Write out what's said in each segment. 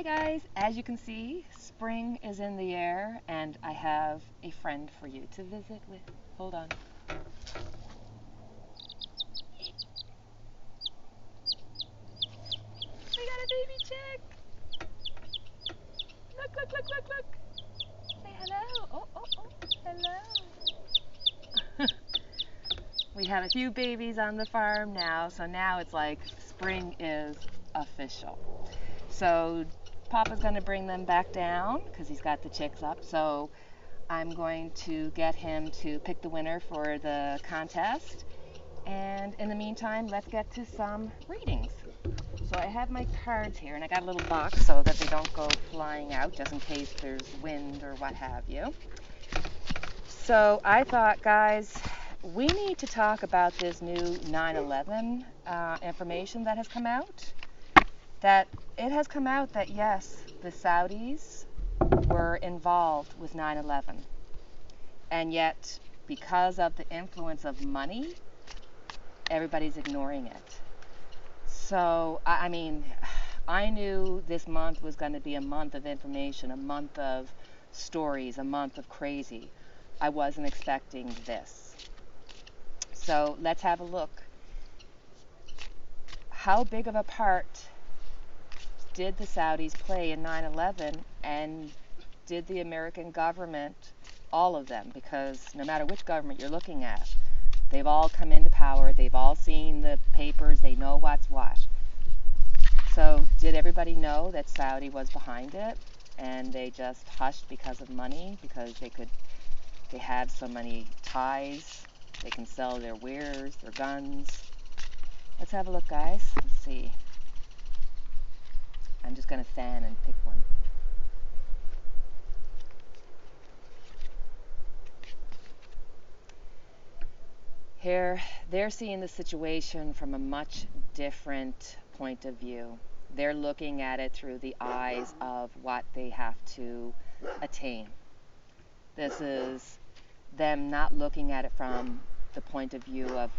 guys, as you can see, spring is in the air and I have a friend for you to visit with. Hold on. We got a baby chick. Look, look, look, look, look. Say hello. Oh, oh, oh, hello. We have a few babies on the farm now, so now it's like spring is official. So Papa's going to bring them back down because he's got the chicks up. So I'm going to get him to pick the winner for the contest. And in the meantime, let's get to some readings. So I have my cards here, and I got a little box so that they don't go flying out just in case there's wind or what have you. So I thought, guys, we need to talk about this new 9/11 information that has come out. That it has come out that yes, the Saudis were involved with 9/11, and yet because of the influence of money, everybody's ignoring it. So I mean, I knew this month was going to be a month of information, a month of stories, a month of crazy. I wasn't expecting this. So let's have a look. How big of a part did the Saudis play in 9/11, and did the American government, all of them, because no matter which government you're looking at, they've all come into power, they've all seen the papers, they know what's what. So did everybody know that Saudi was behind it, and they just hushed because of money, because they have so many ties, they can sell their wares, their guns. Let's have a look, guys. Let's see. I'm just going to fan and pick one. Here, they're seeing the situation from a much different point of view. They're looking at it through the eyes of what they have to attain. This is them not looking at it from the point of view of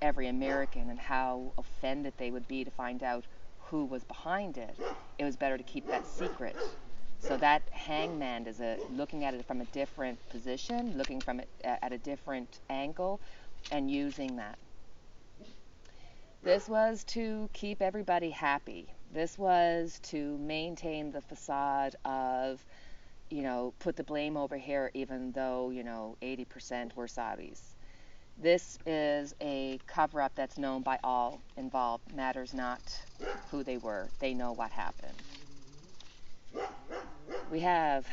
every American and how offended they would be to find out who was behind it. It was better to keep that secret. So that hangman is looking at it from a different position, looking from it at a different angle, and using that. This was to keep everybody happy. This was to maintain the facade of, put the blame over here, even though, 80% were Saudis. This is a cover-up that's known by all involved. Matters not who they were. They know what happened. We have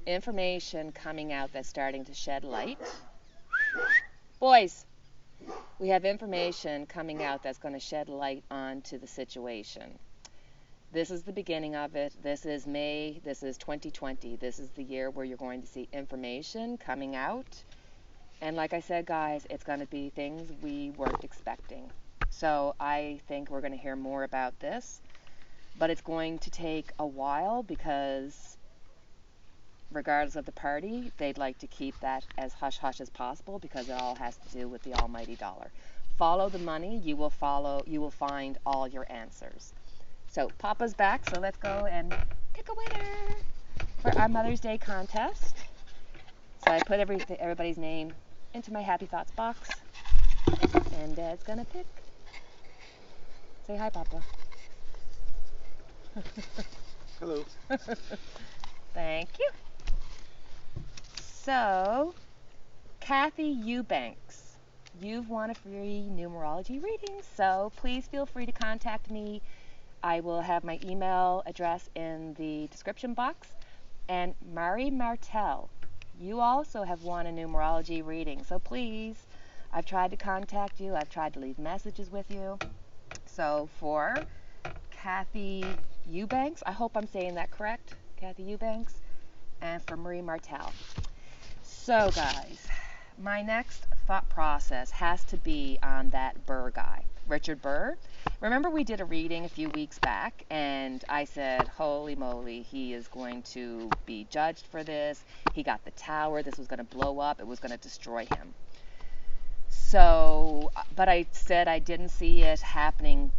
information coming out that's starting to shed light. Boys, we have information coming out that's going to shed light onto the situation. This is the beginning of it. This is May. This is 2020. This is the year where you're going to see information coming out. And like I said, guys, it's going to be things we weren't expecting. So I think we're going to hear more about this. But it's going to take a while because regardless of the party, they'd like to keep that as hush-hush as possible because it all has to do with the almighty dollar. Follow the money. You will find all your answers. So Papa's back, so let's go and pick a winner for our Mother's Day contest. So I put everybody's name into my Happy Thoughts box, and Dad's gonna pick. Say hi, Papa. Hello. Thank you. So, Kathy Eubanks, you've won a free numerology reading, so please feel free to contact me. I will have my email address in the description box. And Mari Martel, you also have won a numerology reading, so please, I've tried to contact you, I've tried to leave messages with you. So for Kathy Eubanks, I hope I'm saying that correct, Kathy Eubanks, and for Marie Martel. So guys, my next thought process has to be on that Burr guy, Richard Burr. Remember we did a reading a few weeks back, and I said, holy moly, he is going to be judged for this. He got the tower. This was going to blow up. It was going to destroy him. So, but I said I didn't see it happening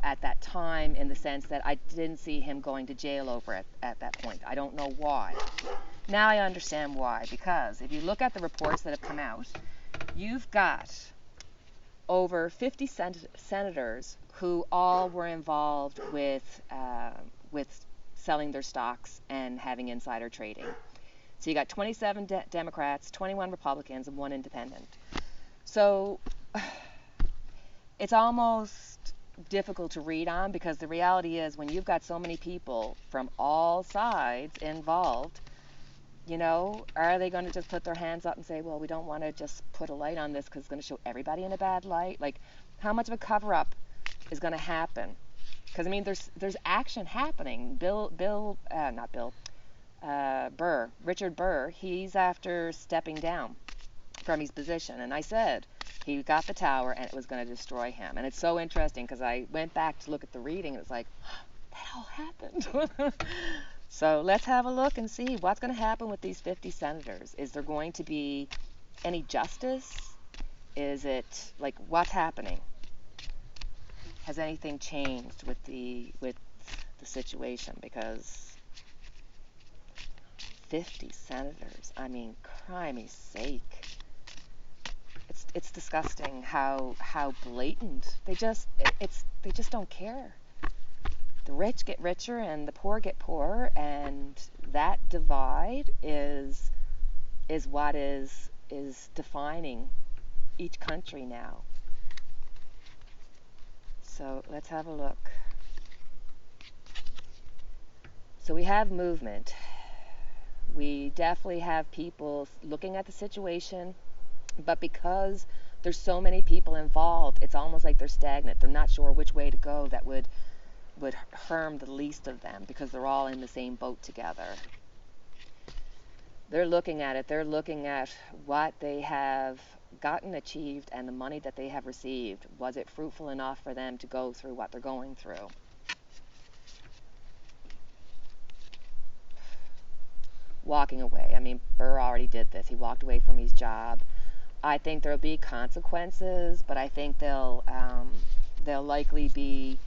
at that time, in the sense that I didn't see him going to jail over it at that point. I don't know why. Now I understand why, because if you look at the reports that have come out, you've got over 50 senators who all were involved with selling their stocks and having insider trading. So you got 27 Democrats, 21 Republicans, and 1 independent. So it's almost difficult to read on, because the reality is, when you've got so many people from all sides involved, are they going to just put their hands up and say, well, we don't want to just put a light on this because it's going to show everybody in a bad light? Like, how much of a cover-up is going to happen? Because, there's action happening. Richard Burr, he's after stepping down from his position. And I said he got the tower and it was going to destroy him. And it's so interesting, because I went back to look at the reading and it's like, that all happened. So let's have a look and see what's going to happen with these 50 senators. Is there going to be any justice? Is it, like, what's happening? Has anything changed with the situation? Because 50 senators, crimey's sake. It's disgusting how blatant. They just don't care. The rich get richer and the poor get poorer, and that divide is what is defining each country now. So let's have a look. So we have movement. We definitely have people looking at the situation, but because there's so many people involved, it's almost like they're stagnant. They're not sure which way to go that would harm the least of them, because they're all in the same boat together. They're looking at it. They're looking at what they have achieved, and the money that they have received. Was it fruitful enough for them to go through what they're going through? Walking away. Burr already did this. He walked away from his job. I think there'll be consequences, but I think they'll likely be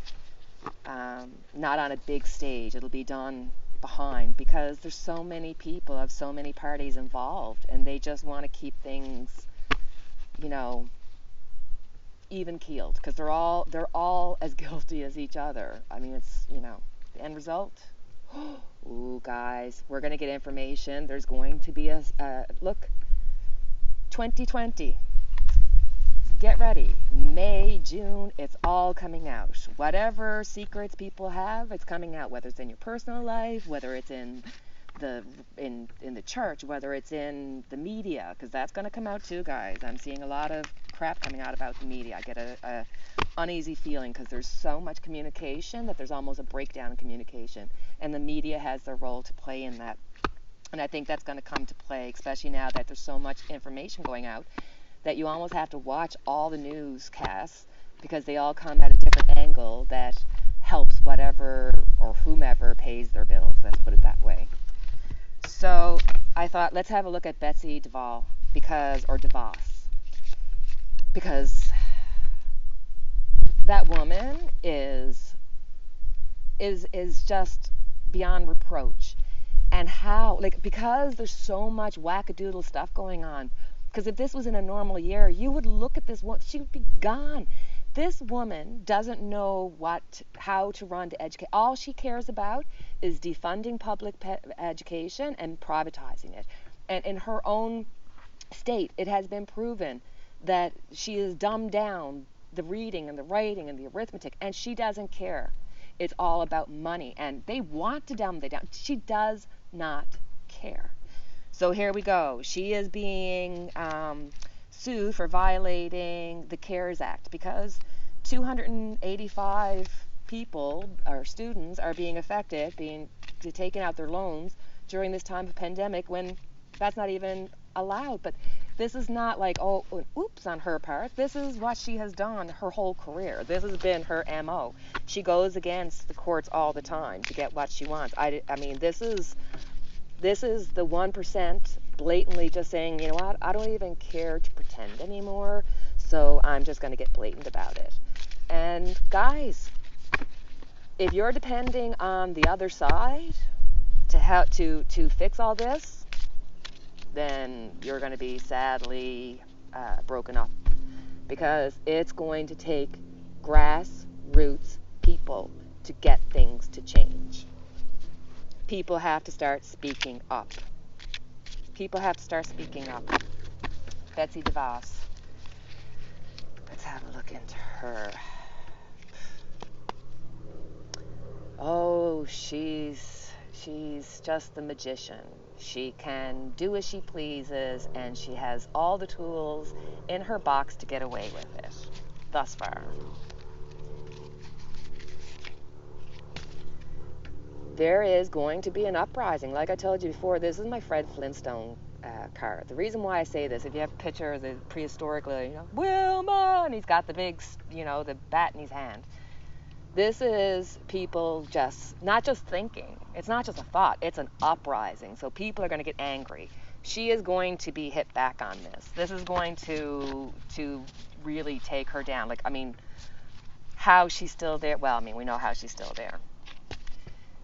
not on a big stage. It'll be done behind, because there's so many people of so many parties involved, and they just want to keep things, even keeled, because they're all as guilty as each other. It's the end result. Ooh, guys, we're going to get information. There's going to be a look. 2020. Get ready. May, June, it's all coming out. Whatever secrets people have, it's coming out. Whether it's in your personal life, whether it's in the church, whether it's in the media, because that's going to come out too, guys. I'm seeing a lot of crap coming out about the media. I get a uneasy feeling, because there's so much communication that there's almost a breakdown in communication, and the media has their role to play in that. And I think that's going to come to play, especially now that there's so much information going out, that you almost have to watch all the newscasts, because they all come at a different angle that helps whatever or whomever pays their bills. Let's put it that way. So I thought, let's have a look at Betsy DeVos, because that woman is just beyond reproach. And how, because there's so much wackadoodle stuff going on. Because if this was in a normal year, you would look at this woman, she would be gone. This woman doesn't know how to run to educate. All she cares about is defunding public education and privatizing it. And in her own state, it has been proven that she has dumbed down the reading and the writing and the arithmetic, and she doesn't care. It's all about money, and they want to dumb it down. She does not care. So here we go. She is being sued for violating the CARES Act, because 285 people, or students, are being affected, being taken out their loans during this time of pandemic, when that's not even allowed. But this is not like, oh, an oops on her part. This is what she has done her whole career. This has been her MO. She goes against the courts all the time to get what she wants. This is the 1% blatantly just saying, you know what, I don't even care to pretend anymore, so I'm just going to get blatant about it. And guys, if you're depending on the other side to fix all this, then you're going to be sadly broken up, because it's going to take grassroots people to get things to change. People have to start speaking up. People have to start speaking up. Betsy DeVos. Let's have a look into her. Oh, she's just the magician. She can do as she pleases, and she has all the tools in her box to get away with it, thus far. There is going to be an uprising. Like I told you before, this is my Fred Flintstone card. The reason why I say this, if you have a picture of the prehistorically, Wilma, and he's got the big, the bat in his hand. This is people not just thinking. It's not just a thought. It's an uprising. So people are going to get angry. She is going to be hit back on this. This is going to really take her down. How she's still there? Well, we know how she's still there.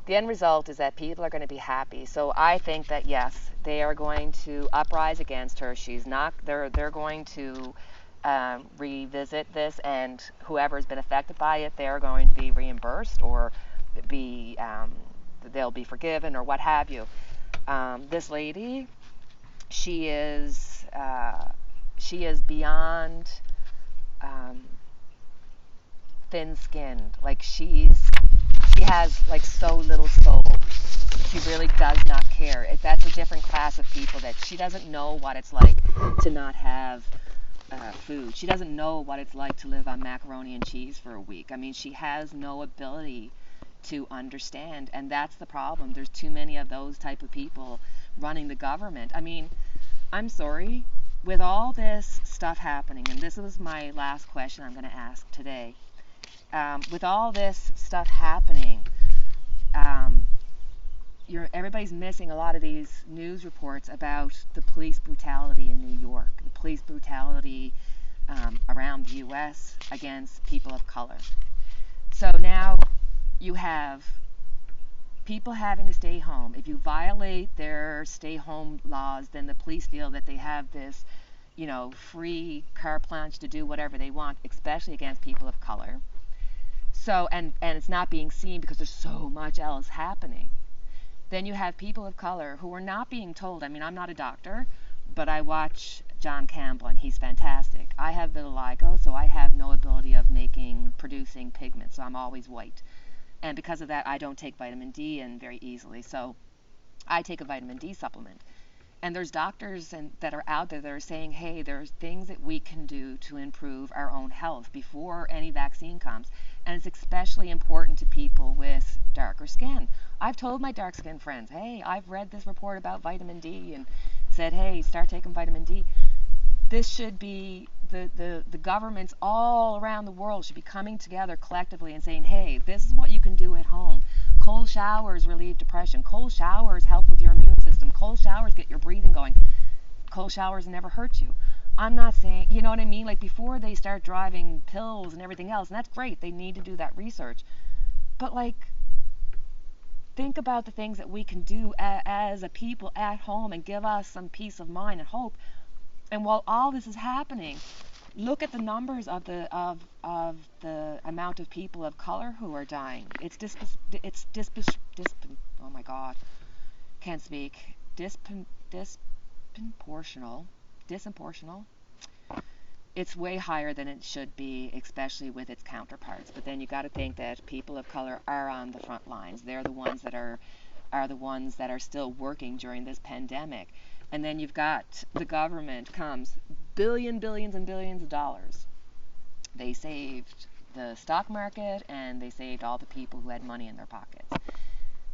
The end result is that people are going to be happy. So I think that, yes, they are going to uprise against her. They're going to revisit this, and whoever's been affected by it, they're going to be reimbursed, or they'll be forgiven, or what have you. This lady, she is beyond thin-skinned. She has so little soul. She really does not care. That's a different class of people, that she doesn't know what it's like to not have food. She doesn't know what it's like to live on macaroni and cheese for a week. She has no ability to understand, and that's the problem. There's too many of those type of people running the government. I'm sorry, with all this stuff happening, and this was my last question I'm going to ask today. With all this stuff happening, everybody's missing a lot of these news reports about the police brutality in New York, the police brutality around the U.S. against people of color. So now you have people having to stay home. If you violate their stay home laws, then the police feel that they have this, free carte blanche to do whatever they want, especially against people of color. So, and it's not being seen because there's so much else happening. Then you have people of color who are not being told. I'm not a doctor, but I watch John Campbell, and he's fantastic. I have vitiligo, so I have no ability of producing pigment, so I'm always white. And because of that, I don't take vitamin D in very easily, so I take a vitamin D supplement. And there's doctors that are out there that are saying, hey, there's things that we can do to improve our own health before any vaccine comes. And it's especially important to people with darker skin. I've told my dark skinned friends, hey, I've read this report about vitamin D and said, hey, start taking vitamin D. This should be, the governments all around the world should be coming together collectively and saying, hey, this is what you can do at home. Cold showers relieve depression. Cold showers help with your immune system. Cold showers get your breathing going. Cold showers never hurt you. I'm not saying, you know what I mean? Before they start driving pills and everything else, and that's great. They need to do that research. But think about the things that we can do as a people at home and give us some peace of mind and hope. And while all this is happening, look at the numbers of the amount of people of color who are dying. Oh my God, can't speak. Disproportional. It's way higher than it should be, especially with its counterparts. But then you got to think that people of color are on the front lines. They're the ones that are still working during this pandemic. And then you've got the government comes billions and billions of dollars. They saved the stock market, and they saved all the people who had money in their pockets.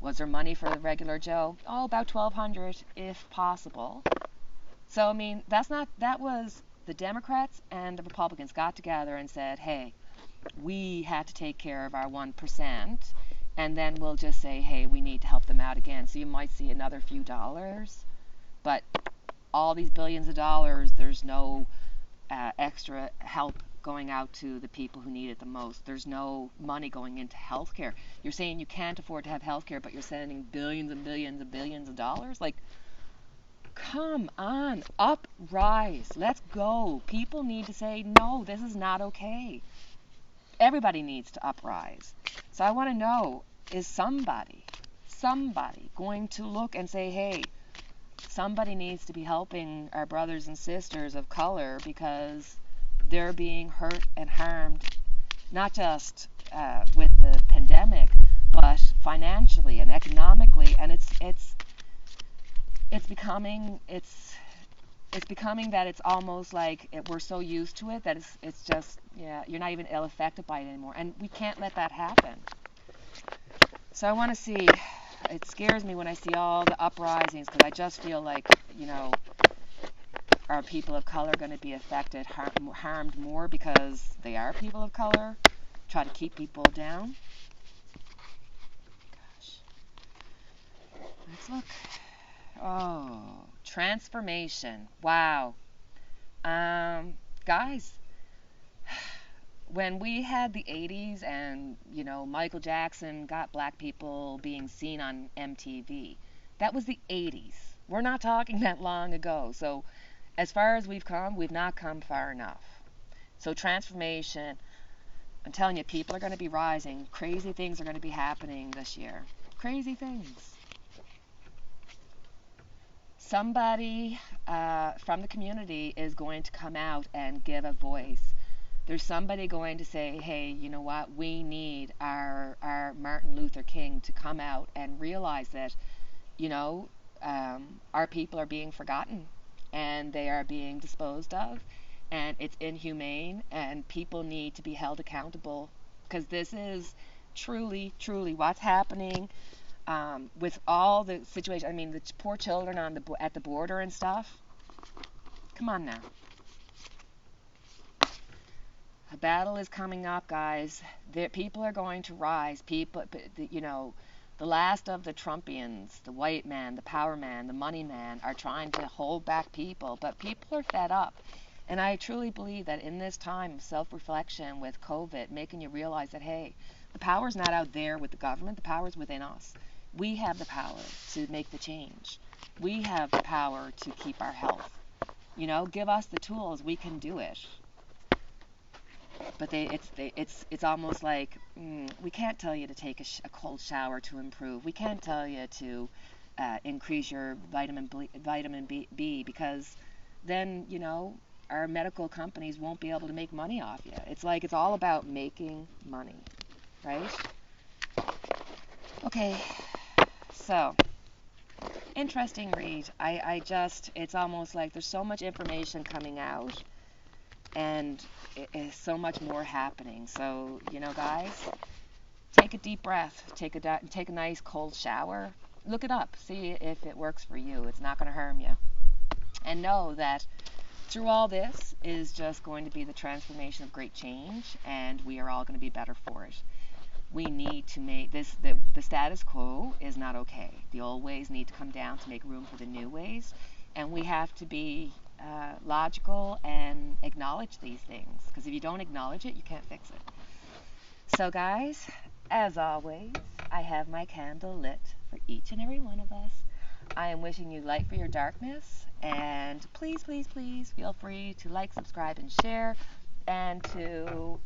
Was there money for the regular Joe? Oh, about $1,200 if possible. So that was the Democrats and the Republicans got together and said, hey, we have to take care of our 1%, and then we'll just say, hey, we need to help them out again. So you might see another few dollars, but all these billions of dollars, there's no extra help going out to the people who need it the most. There's no money going into healthcare. You're saying you can't afford to have healthcare, but you're sending billions and billions and billions of dollars? Like, come on, uprise. Let's go. People need to say, no, this is not okay. Everybody needs to uprise. So I want to know, is somebody going to look and say, hey, somebody needs to be helping our brothers and sisters of color because they're being hurt and harmed, not just with the pandemic, but financially and economically, and it's becoming that it's almost like we're so used to it that it's just, yeah, you're not even ill affected by it anymore, and we can't let that happen. So I want to see. It scares me when I see all the uprisings, because I just feel like, are people of color going to be affected, harmed more because they are people of color? Try to keep people down? Gosh. Let's look. Oh, transformation. Wow. Guys, when we had the 80s and, Michael Jackson got black people being seen on MTV, that was the 80s. We're not talking that long ago. So as far as we've come, we've not come far enough. So transformation, I'm telling you, people are going to be rising. Crazy things are going to be happening this year. Crazy things. Somebody from the community is going to come out and give a voice. There's somebody going to say, hey, you know what, we need our Martin Luther King to come out and realize that, our people are being forgotten and they are being disposed of, and it's inhumane, and people need to be held accountable, because this is truly, truly what's happening with all the situation. I mean, the poor children at the border and stuff. Come on now. A battle is coming up, guys. People are going to rise. People, the last of the Trumpians, the white man, the power man, the money man, are trying to hold back people. But people are fed up. And I truly believe that in this time of self-reflection with COVID, making you realize that, hey, the power's not out there with the government. The power's within us. We have the power to make the change. We have the power to keep our health. Give us the tools. We can do it. But it's almost like we can't tell you to take a cold shower to improve. We can't tell you to increase your vitamin B, because then our medical companies won't be able to make money off you. It's like it's all about making money, right? Okay, so interesting read. It's almost like there's so much information coming out, and so much more happening. So, guys, take a deep breath, take a nice cold shower, look it up, see if it works for you. It's not going to harm you. And know that through all this is just going to be the transformation of great change, and we are all going to be better for it. We need to make this, the status quo is not okay. The old ways need to come down to make room for the new ways, and we have to be logical and acknowledge these things, because if you don't acknowledge it, you can't fix it. So guys, as always, I have my candle lit for each and every one of us. I am wishing you light for your darkness, and please, please, please feel free to like, subscribe, and share. And to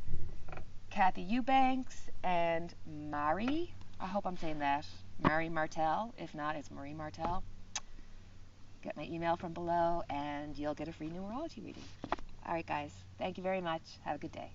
Kathy Eubanks and Mari, I hope I'm saying that, Mari Martel. If not, it's Marie Martel. Get my email from below, and you'll get a free numerology reading. All right, guys. Thank you very much. Have a good day.